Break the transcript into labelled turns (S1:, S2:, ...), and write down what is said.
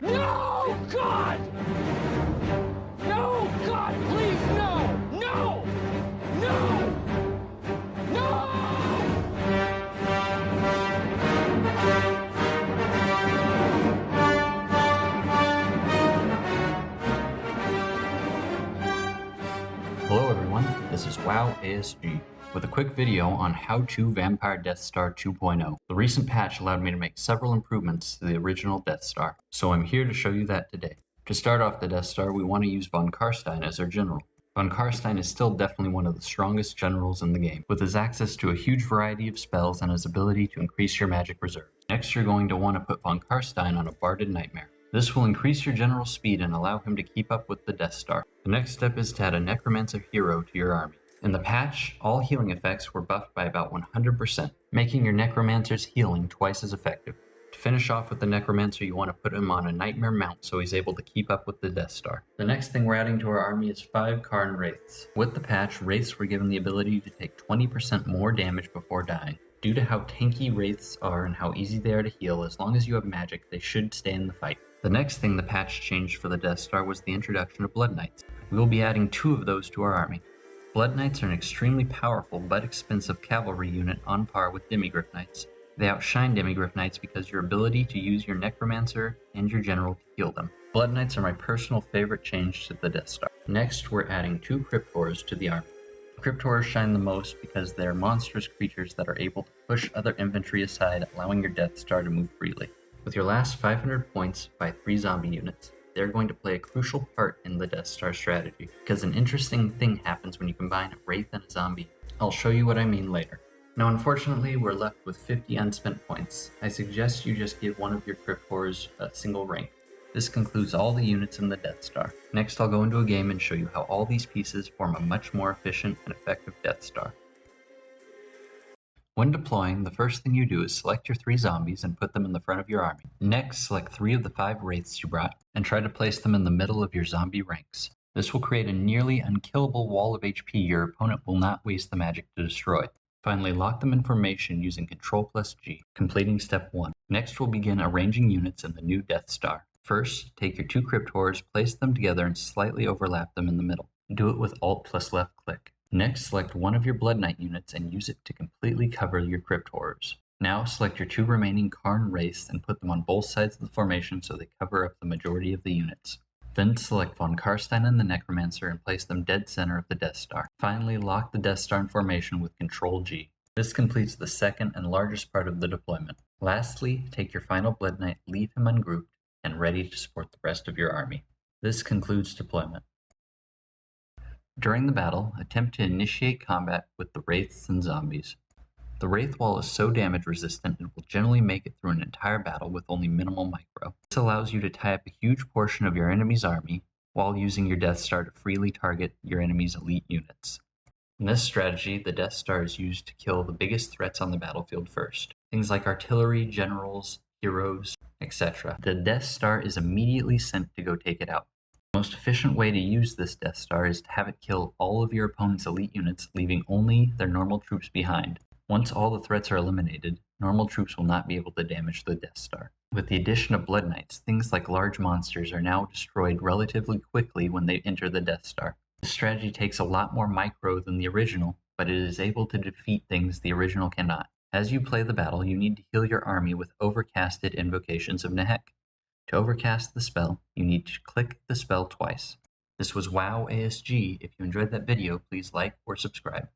S1: No, God! No, God, please, no! No! No! No!
S2: Hello everyone, this is WoW ASG with a quick video on how to Vampire Death Star 2.0. The recent patch allowed me to make several improvements to the original Death Star, so I'm here to show you that today. To start off the Death Star, we want to use von Karstein as our general. Von Karstein is still definitely one of the strongest generals in the game, with his access to a huge variety of spells and his ability to increase your magic reserve. Next, you're going to want to put von Karstein on a Barded Nightmare. This will increase your general's speed and allow him to keep up with the Death Star. The next step is to add a Necromancer hero to your army. In the patch, all healing effects were buffed by about 100%, making your Necromancer's healing twice as effective. To finish off with the Necromancer, you want to put him on a Nightmare mount so he's able to keep up with the Death Star. The next thing we're adding to our army is 5 Karn Wraiths. With the patch, Wraiths were given the ability to take 20% more damage before dying. Due to how tanky Wraiths are and how easy they are to heal, as long as you have magic, they should stay in the fight. The next thing the patch changed for the Death Star was the introduction of Blood Knights. We will be adding 2 of those to our army. Blood Knights are an extremely powerful but expensive cavalry unit on par with Demigryph Knights. They outshine Demigryph Knights because your ability to use your Necromancer and your General to heal them. Blood Knights are my personal favorite change to the Death Star. Next, we're adding 2 Cryptors to the army. Cryptors shine the most because they're monstrous creatures that are able to push other infantry aside, allowing your Death Star to move freely. With your last 500 points by 3 zombie units, they're going to play a crucial part in the Death Star strategy, because an interesting thing happens when you combine a Wraith and a zombie. I'll show you what I mean later. Now unfortunately, we're left with 50 unspent points. I suggest you just give one of your Cryptors a single rank. This concludes all the units in the Death Star. Next, I'll go into a game and show you how all these pieces form a much more efficient and effective Death Star. When deploying, the first thing you do is select your 3 zombies and put them in the front of your army. Next, select 3 of the 5 wraiths you brought and try to place them in the middle of your zombie ranks. This will create a nearly unkillable wall of HP your opponent will not waste the magic to destroy. Finally, lock them in formation using Ctrl+G, completing step 1. Next, we'll begin arranging units in the new Death Star. First, take your 2 Cryptors, place them together and slightly overlap them in the middle. Do it with Alt plus left click. Next, select one of your Blood Knight units and use it to completely cover your Cryptors. Now, select your 2 remaining Karn Wraiths and put them on both sides of the formation so they cover up the majority of the units. Then select von Karstein and the Necromancer and place them dead center of the Death Star. Finally, lock the Death Star in formation with Ctrl-G. This completes the second and largest part of the deployment. Lastly, take your final Blood Knight, leave him ungrouped, and ready to support the rest of your army. This concludes deployment. During the battle, attempt to initiate combat with the Wraiths and Zombies. The Wraith Wall is so damage resistant it will generally make it through an entire battle with only minimal micro. This allows you to tie up a huge portion of your enemy's army while using your Death Star to freely target your enemy's elite units. In this strategy, the Death Star is used to kill the biggest threats on the battlefield first. Things like artillery, generals, heroes, etc. The Death Star is immediately sent to go take it out. The most efficient way to use this Death Star is to have it kill all of your opponent's elite units, leaving only their normal troops behind. Once all the threats are eliminated, normal troops will not be able to damage the Death Star. With the addition of Blood Knights, things like large monsters are now destroyed relatively quickly when they enter the Death Star. This strategy takes a lot more micro than the original, but it is able to defeat things the original cannot. As you play the battle, you need to heal your army with overcasted invocations of Nehek. To overcast the spell, you need to click the spell twice. This was WoW ASG. If you enjoyed that video, please like or subscribe.